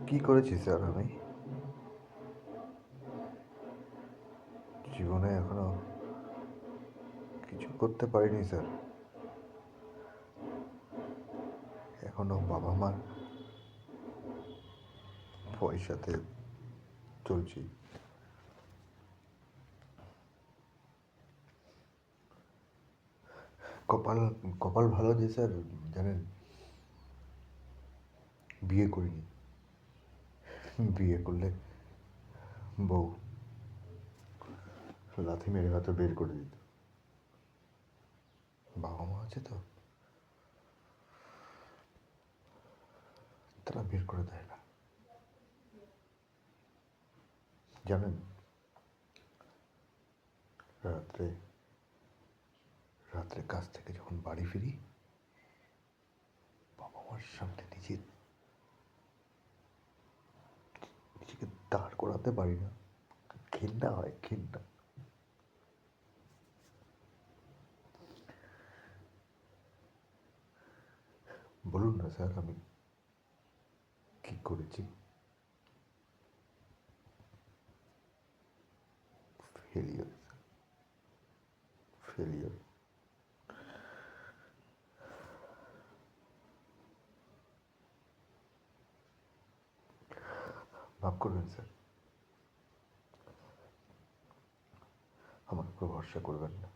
কি করেছি স্যার আমি? জীবনে এখনো কিছু করতে পারিনি স্যার। এখনো বাবা মার পয়সাতে চলছি। কপাল কপাল ভালো যে স্যার, জানেন, বিয়ে করিনি। বিয়ে করলে বউ লাথি মেরে হয়তো বের করে দিত। বাবা মা আছে তো, তারা বের করে দেয় না। জানেন, রাত্রে রাত্রে কাজ থেকে যখন বাড়ি ফিরি, বাবা মার সামনে নিজেকে দাঁড় করাতে পারি না। ঘেন্না হয়, ঘেন্না। বলুন না স্যার, আমি কি করেছি? Failure, failure. মাফ করবেন স্যার, আমার উপর ভরসা করবেন না।